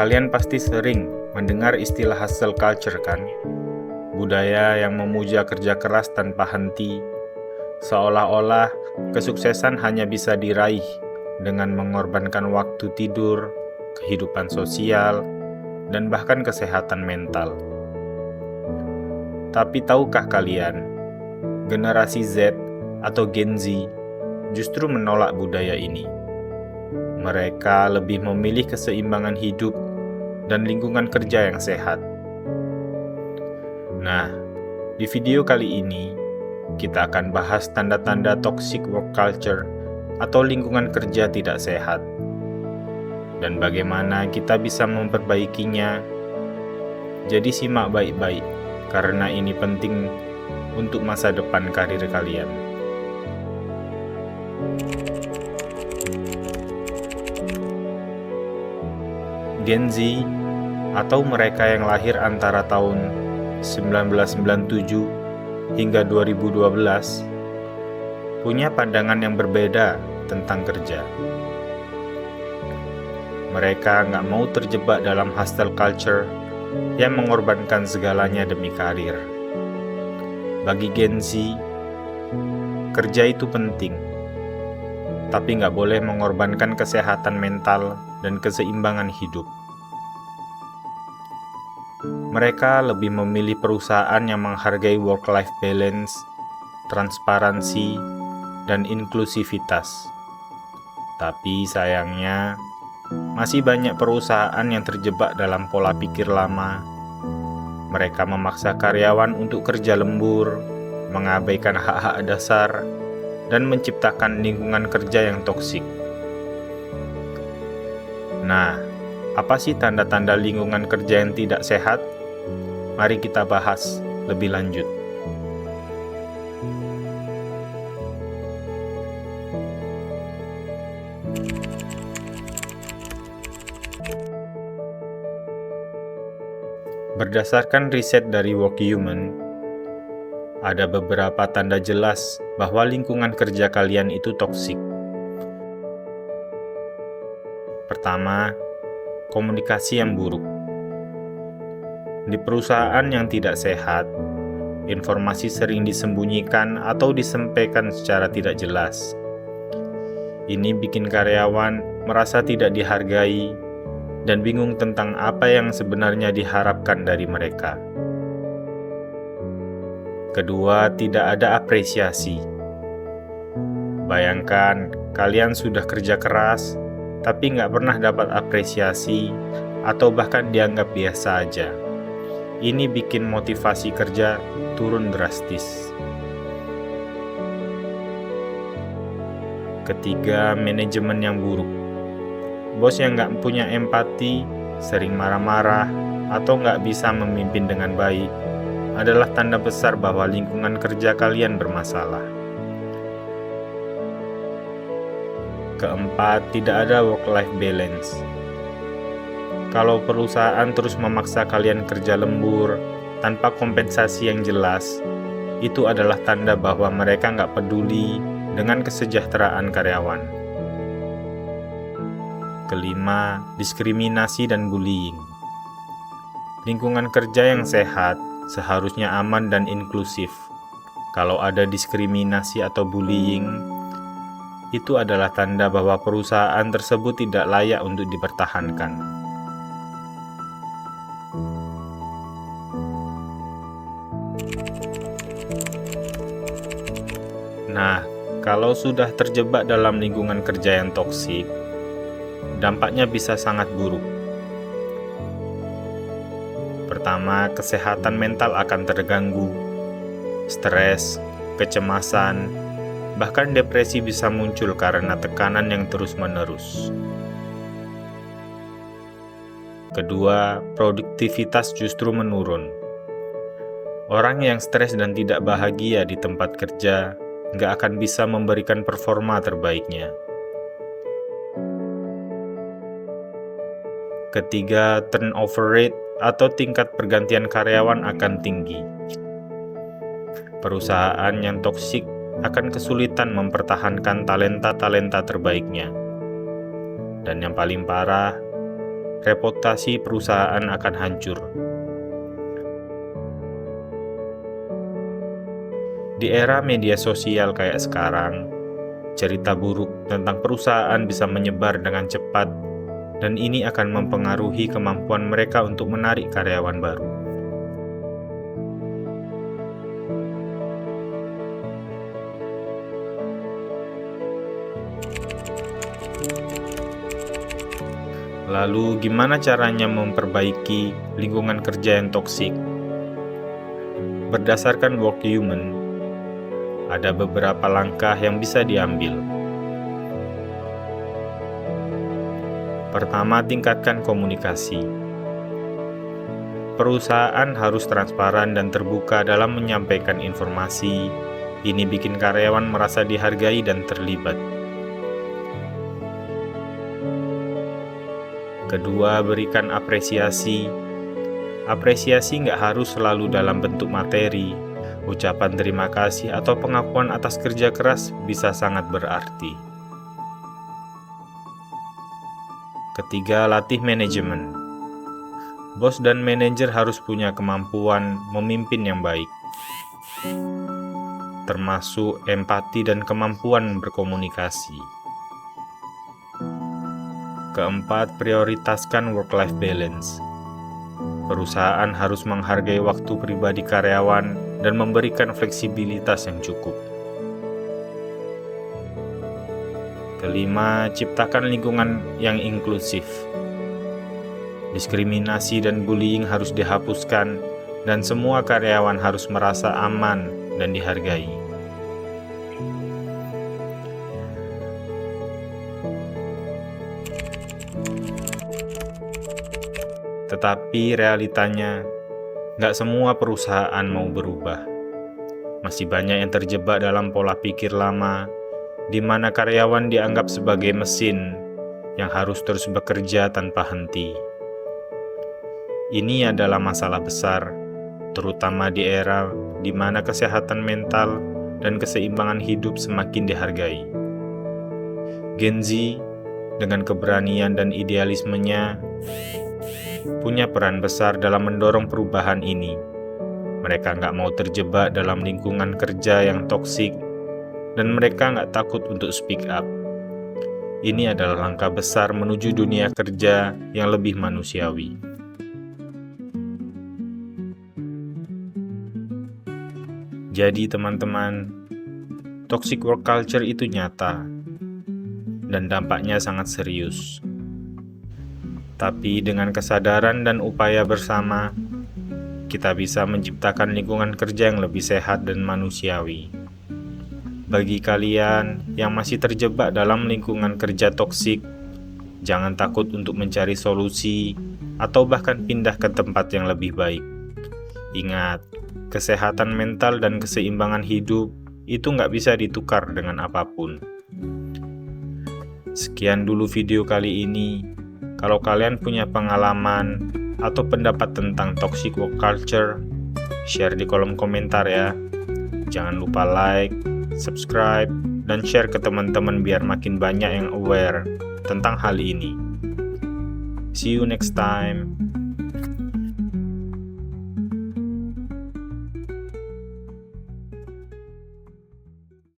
Kalian pasti sering mendengar istilah hustle culture kan? Budaya yang memuja kerja keras tanpa henti, seolah-olah kesuksesan hanya bisa diraih dengan mengorbankan waktu tidur, kehidupan sosial, dan bahkan kesehatan mental. Tapi tahukah kalian, generasi Z atau Gen Z justru menolak budaya ini. Mereka lebih memilih keseimbangan hidup dan lingkungan kerja yang sehat. Nah, di video kali ini, kita akan bahas tanda-tanda toxic work culture atau lingkungan kerja tidak sehat, dan bagaimana kita bisa memperbaikinya. Jadi simak baik-baik, karena ini penting untuk masa depan karir kalian. Gen Z atau mereka yang lahir antara tahun 1997 hingga 2012 punya pandangan yang berbeda tentang kerja. Mereka nggak mau terjebak dalam hustle culture yang mengorbankan segalanya demi karir. Bagi Gen Z, kerja itu penting, tapi nggak boleh mengorbankan kesehatan mental dan keseimbangan hidup. Mereka lebih memilih perusahaan yang menghargai work-life balance, transparansi, dan inklusivitas. Tapi sayangnya, masih banyak perusahaan yang terjebak dalam pola pikir lama. Mereka memaksa karyawan untuk kerja lembur, mengabaikan hak-hak dasar, dan menciptakan lingkungan kerja yang toksik. Nah, apa sih tanda-tanda lingkungan kerja yang tidak sehat? Mari kita bahas lebih lanjut. Berdasarkan riset dari Workhuman, ada beberapa tanda jelas bahwa lingkungan kerja kalian itu toksik. Pertama, komunikasi yang buruk. Di perusahaan yang tidak sehat, informasi sering disembunyikan atau disampaikan secara tidak jelas. Ini bikin karyawan merasa tidak dihargai dan bingung tentang apa yang sebenarnya diharapkan dari mereka. Kedua, tidak ada apresiasi. Bayangkan, kalian sudah kerja keras, tapi nggak pernah dapat apresiasi atau bahkan dianggap biasa aja. Ini bikin motivasi kerja turun drastis. Ketiga, manajemen yang buruk. Bos yang nggak punya empati, sering marah-marah, atau nggak bisa memimpin dengan baik adalah tanda besar bahwa lingkungan kerja kalian bermasalah. Keempat, tidak ada work-life balance. Kalau perusahaan terus memaksa kalian kerja lembur tanpa kompensasi yang jelas, itu adalah tanda bahwa mereka nggak peduli dengan kesejahteraan karyawan. Kelima, diskriminasi dan bullying. Lingkungan kerja yang sehat seharusnya aman dan inklusif. Kalau ada diskriminasi atau bullying, itu adalah tanda bahwa perusahaan tersebut tidak layak untuk dipertahankan. Nah, kalau sudah terjebak dalam lingkungan kerja yang toksik, dampaknya bisa sangat buruk. Pertama, kesehatan mental akan terganggu. Stres, kecemasan, bahkan depresi bisa muncul karena tekanan yang terus-menerus. Kedua, produktivitas justru menurun. Orang yang stres dan tidak bahagia di tempat kerja nggak akan bisa memberikan performa terbaiknya. Ketiga, turnover rate atau tingkat pergantian karyawan akan tinggi. Perusahaan yang toksik akan kesulitan mempertahankan talenta-talenta terbaiknya. Dan yang paling parah, reputasi perusahaan akan hancur. Di era media sosial kayak sekarang, cerita buruk tentang perusahaan bisa menyebar dengan cepat, dan ini akan mempengaruhi kemampuan mereka untuk menarik karyawan baru. Lalu, gimana caranya memperbaiki lingkungan kerja yang toksik? Berdasarkan Workhuman, ada beberapa langkah yang bisa diambil. Pertama, tingkatkan komunikasi. Perusahaan harus transparan dan terbuka dalam menyampaikan informasi. Ini bikin karyawan merasa dihargai dan terlibat. Kedua, berikan apresiasi. Apresiasi nggak harus selalu dalam bentuk materi. Ucapan terima kasih atau pengakuan atas kerja keras bisa sangat berarti. Ketiga, latih manajemen. Bos dan manajer harus punya kemampuan memimpin yang baik, termasuk empati dan kemampuan berkomunikasi. Keempat, prioritaskan work-life balance. Perusahaan harus menghargai waktu pribadi karyawan dan memberikan fleksibilitas yang cukup. Kelima, ciptakan lingkungan yang inklusif. Diskriminasi dan bullying harus dihapuskan, dan semua karyawan harus merasa aman dan dihargai. Tetapi realitanya, nggak semua perusahaan mau berubah. Masih banyak yang terjebak dalam pola pikir lama, di mana karyawan dianggap sebagai mesin yang harus terus bekerja tanpa henti. Ini adalah masalah besar, terutama di era di mana kesehatan mental dan keseimbangan hidup semakin dihargai. Gen Z, dengan keberanian dan idealismenya, punya peran besar dalam mendorong perubahan ini. Mereka nggak mau terjebak dalam lingkungan kerja yang toksik, dan mereka nggak takut untuk speak up. Ini adalah langkah besar menuju dunia kerja yang lebih manusiawi. Jadi teman-teman, toxic work culture itu nyata, dan dampaknya sangat serius. Tapi dengan kesadaran dan upaya bersama, kita bisa menciptakan lingkungan kerja yang lebih sehat dan manusiawi. Bagi kalian yang masih terjebak dalam lingkungan kerja toksik, jangan takut untuk mencari solusi atau bahkan pindah ke tempat yang lebih baik. Ingat, kesehatan mental dan keseimbangan hidup itu nggak bisa ditukar dengan apapun. Sekian dulu video kali ini. Kalau kalian punya pengalaman atau pendapat tentang toxic work culture, share di kolom komentar ya. Jangan lupa like, subscribe, dan share ke teman-teman biar makin banyak yang aware tentang hal ini. See you next time.